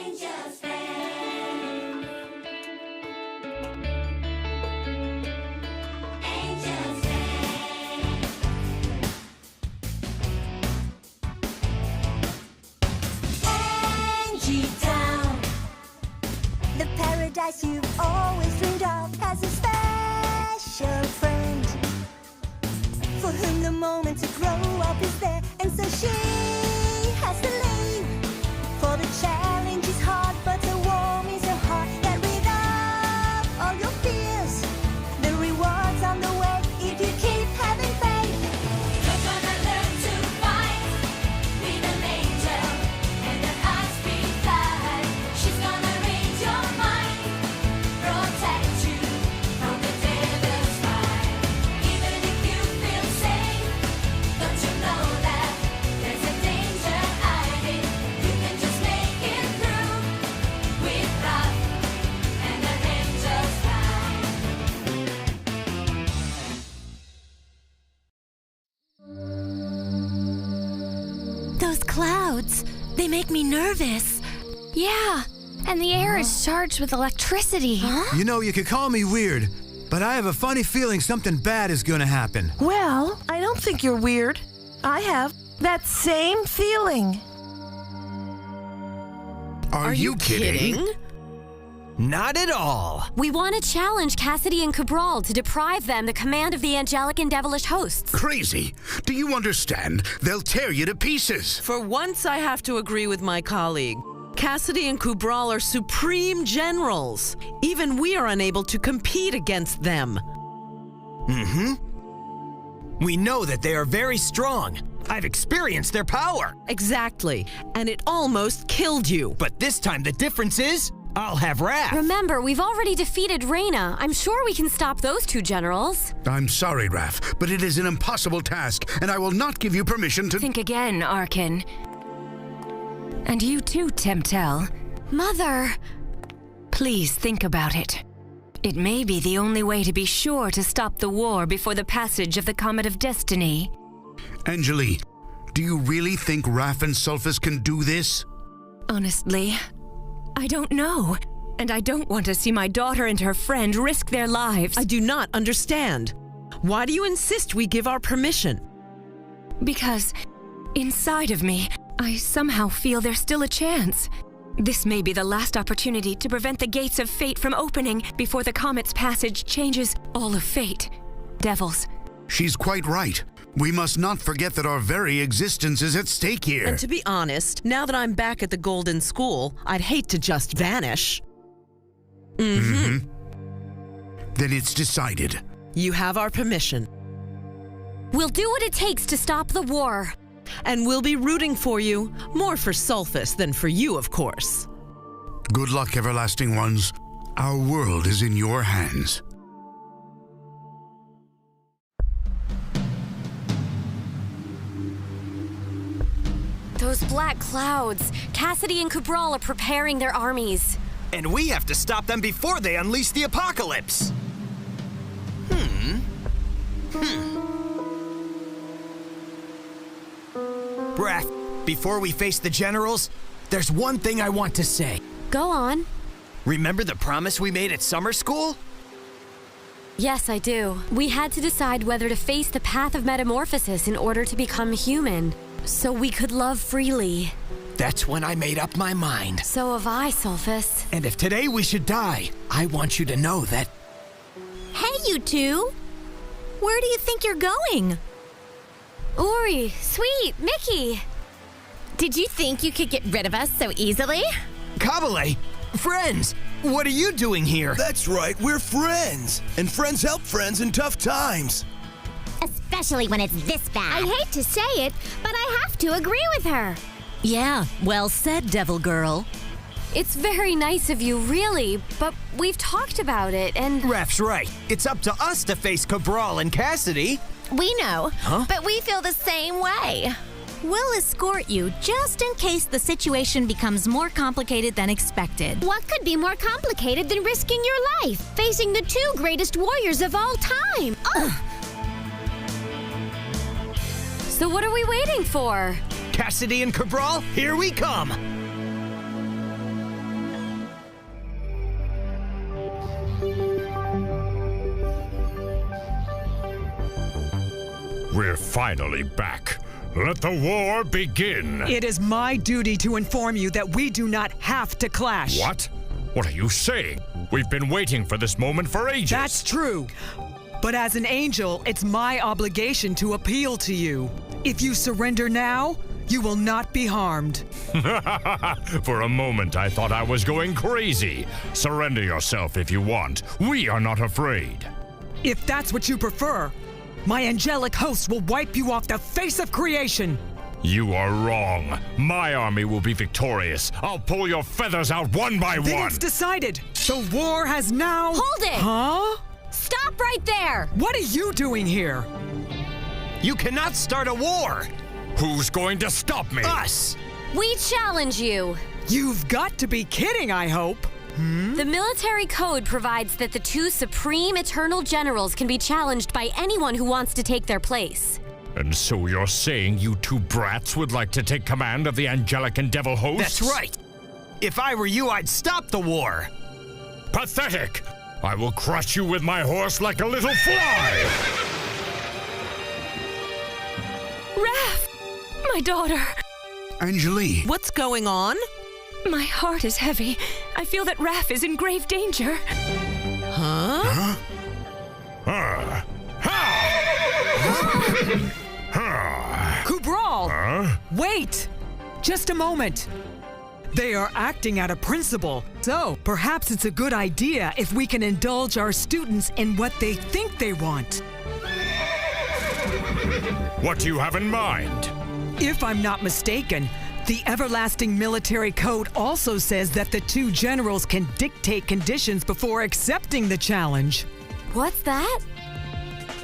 Angel's fan. Angel's fan. Angie Town. The paradise you've always dreamed of has a special friend for whom the moment to grow up is there, and so she has to leave. For the challenge is hard, but the warm is her heart. Get rid of all your fears. The rewards on the way if you keep having faith. You're gonna learn to fight with an angel and an high-speed flight. She's gonna read your mind, protect you from the devil's fight. Even if you feel safe, don't you know that there's a danger hiding? You can just make it through with love and an angel's light. Those clouds, they make me nervous. Yeah, and the air is charged with electricity. You know, you could call me weird, but I have a funny feeling something bad is gonna happen. Well, I don't think you're weird. I have that same feeling. Are you kidding? Not at all. We want to challenge Cassidy and Cabral to deprive them the command of the angelic and devilish hosts. Crazy. Do you understand? They'll tear you to pieces. For once, I have to agree with my colleague. Cassidy and Cabral are supreme generals. Even we are unable to compete against them. We know that they are very strong. I've experienced their power. Exactly. And it almost killed you. But this time the difference is, I'll have wrath. Remember, we've already defeated Reyna. I'm sure we can stop those two generals. I'm sorry, Raph, but it is an impossible task, and I will not give you permission to... Think again, Arkin. And you too, Temptel. Mother! Please think about it. It may be the only way to be sure to stop the war before the passage of the Comet of Destiny. Anjali, do you really think Raph and Sulfus can do this? Honestly, I don't know. And I don't want to see my daughter and her friend risk their lives. I do not understand. Why do you insist we give our permission? Because inside of me, I somehow feel there's still a chance. This may be the last opportunity to prevent the gates of fate from opening before the comet's passage changes all of fate. Devils. She's quite right. We must not forget that our very existence is at stake here. And to be honest, now that I'm back at the Golden School, I'd hate to just vanish. Then it's decided. You have our permission. We'll do what it takes to stop the war. And we'll be rooting for you. More for Sulfus than for you, of course. Good luck, Everlasting Ones. Our world is in your hands. Those black clouds. Cassidy and Cabral are preparing their armies. And we have to stop them before they unleash the apocalypse. Raph, before we face the generals, there's one thing I want to say. Go on. Remember the promise we made at summer school? Yes, I do. We had to decide whether to face the path of metamorphosis in order to become human, so we could love freely. That's when I made up my mind. So have I, Sulfus. And if today we should die, I want you to know that... Hey, you two! Where do you think you're going? Uri, Sweet, Mickey. Did you think you could get rid of us so easily? Kabale, friends, what are you doing here? That's right, we're friends. And friends help friends in tough times. Especially when it's this bad. I hate to say it, but I have to agree with her. Yeah, well said, Devil Girl. It's very nice of you, really, but we've talked about it, and... Raph's right. It's up to us to face Cabral and Cassidy. We know, but we feel the same way. We'll escort you just in case the situation becomes more complicated than expected. What could be more complicated than risking your life, facing the two greatest warriors of all time? So what are we waiting for? Cassidy and Cabral, here we come! We're finally back. Let the war begin. It is my duty to inform you that we do not have to clash. What? What are you saying? We've been waiting for this moment for ages. That's true. But as an angel, it's my obligation to appeal to you. If you surrender now, you will not be harmed. For a moment, I thought I was going crazy. Surrender yourself if you want. We are not afraid. If that's what you prefer, my angelic host will wipe you off the face of creation. You are wrong. My army will be victorious. I'll pull your feathers out one by Then one. it's decided. The war has now... Hold it! Huh? Stop right there! What are you doing here? You cannot start a war! Who's going to stop me? Us! We challenge you. You've got to be kidding, I hope. The military code provides that the two supreme eternal generals can be challenged by anyone who wants to take their place. And so you're saying you two brats would like to take command of the angelic and devil hosts? That's right! If I were you, I'd stop the war! Pathetic! I will crush you with my horse like a little fly! Raph! My daughter! Angelique! What's going on? My heart is heavy. I feel that Raph is in grave danger. Huh? Kubral! Wait! Just a moment. They are acting out of principle, so perhaps it's a good idea if we can indulge our students in what they think they want. What do you have in mind? If I'm not mistaken, the everlasting military code also says that the two generals can dictate conditions before accepting the challenge. What's that?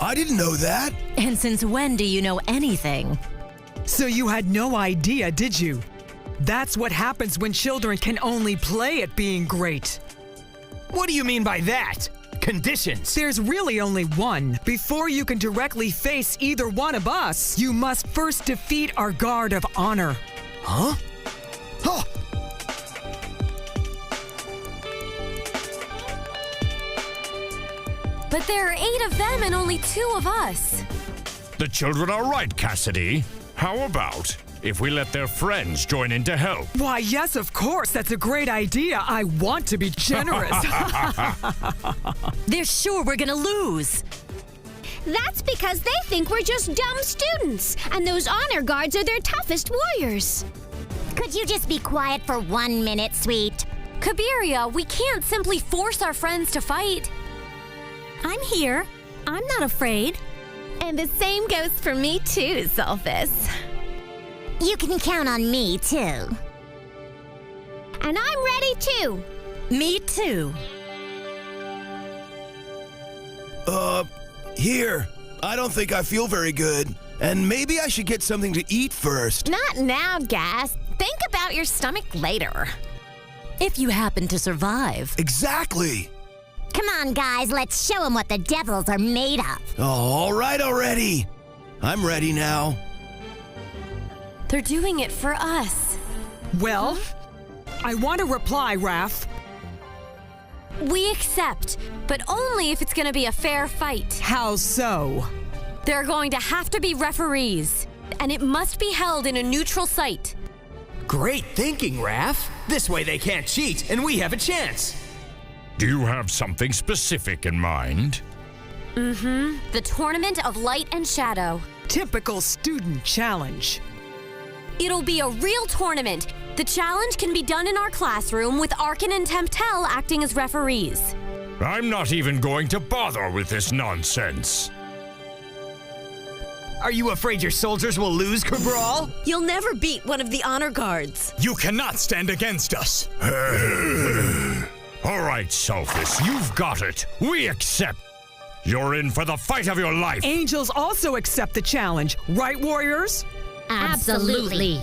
I didn't know that. And since when do you know anything? So you had no idea, did you? That's what happens when children can only play at being great. What do you mean by that? Conditions? There's really only one. Before you can directly face either one of us, you must first defeat our guard of honor. Huh? Huh! But there are 8 of them and only 2 of us. The children are right, Cassidy. How about if we let their friends join in to help? Why, yes, of course. That's a great idea. I want to be generous. They're sure we're gonna lose. That's because they think we're just dumb students, and those honor guards are their toughest warriors. Could you just be quiet for 1 minute, sweet? Kabiria, we can't simply force our friends to fight. I'm here. I'm not afraid. And the same goes for me too, Sulfus. You can count on me, too. And I'm ready too. Me too. Here. I don't think I feel very good. And maybe I should get something to eat first. Not now, Gas. Think about your stomach later. If you happen to survive. Exactly. Come on, guys, let's show them what the devils are made of. Oh, all right already. I'm ready now. They're doing it for us. Well, I want to reply, Raph. We accept, but only if it's going to be a fair fight. How so? There are going to have to be referees, and it must be held in a neutral site. Great thinking, Raph. This way they can't cheat, and we have a chance. Do you have something specific in mind? The Tournament of Light and Shadow. Typical student challenge. It'll be a real tournament. The challenge can be done in our classroom with Arkin and Temptel acting as referees. I'm not even going to bother with this nonsense. Are you afraid your soldiers will lose, Cabral? You'll never beat one of the honor guards. You cannot stand against us. All right, Sulfus, you've got it. We accept. You're in for the fight of your life. Angels also accept the challenge, right, warriors? Absolutely.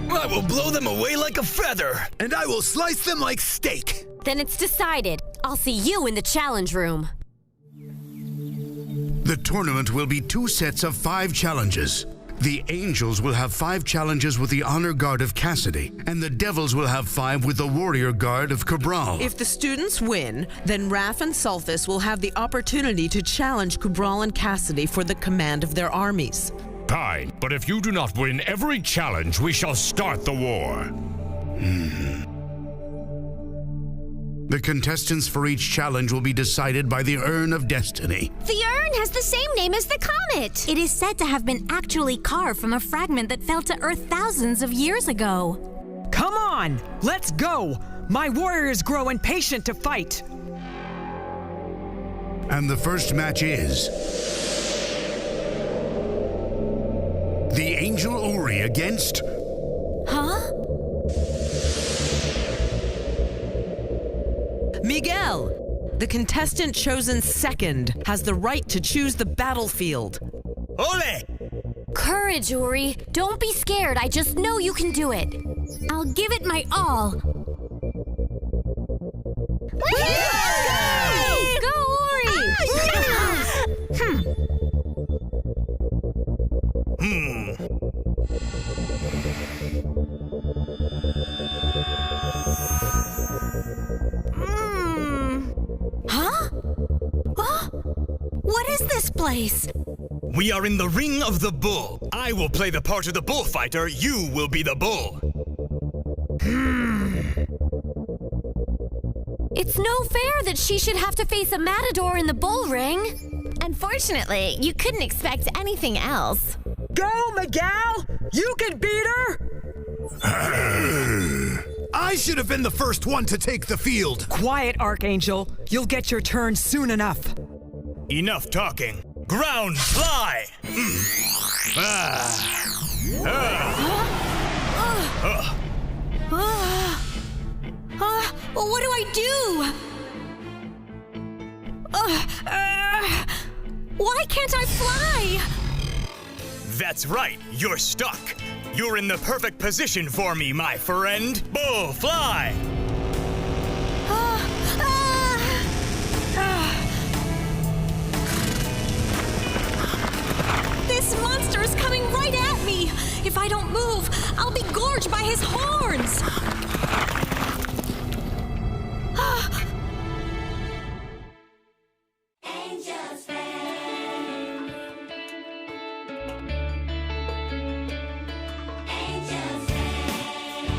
I will blow them away like a feather. And I will slice them like steak. Then it's decided. I'll see you in the challenge room. The tournament will be 2 sets of 5 challenges. The angels will have 5 challenges with the honor guard of Cassidy, and the devils will have 5 with the warrior guard of Cabral. If the students win, then Raph and Sulfus will have the opportunity to challenge Cabral and Cassidy for the command of their armies. Fine, but if you do not win every challenge, we shall start the war. The contestants for each challenge will be decided by the Urn of Destiny. The urn has the same name as the comet. It is said to have been actually carved from a fragment that fell to Earth thousands of years ago. Come on, let's go. My warriors grow impatient to fight. And the first match is the Angel Uri against... Huh? Miguel, the contestant chosen second, has the right to choose the battlefield. Ole! Courage, Uri. Don't be scared. I just know you can do it. I'll give it my all. Go, Uri! Huh? What is this place? We are in the Ring of the Bull. I will play the part of the bullfighter. You will be the bull. It's no fair that she should have to face a matador in the bull ring. Unfortunately, you couldn't expect anything else. Go, Miguel! You can beat her! I should have been the first one to take the field. Quiet, Archangel. You'll get your turn soon enough. Enough talking. Ground fly! Well, what do I do? Why can't I fly? That's right, you're stuck. You're in the perfect position for me, my friend. Bull fly! This monster is coming right at me. If I don't move, I'll be gorged by his horns. Angels fan. Angels fan.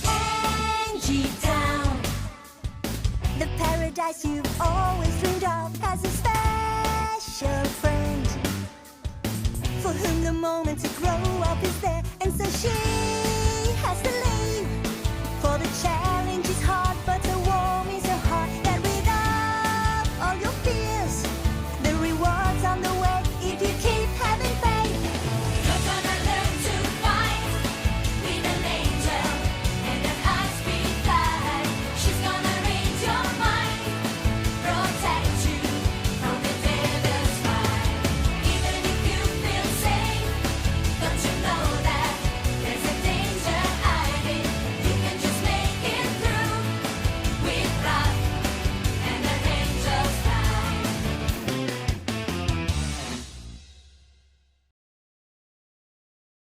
Angie Town, the paradise you've always dreamed of, has a special friend for whom the moment to grow up is there, and so she has to leave for the challenge.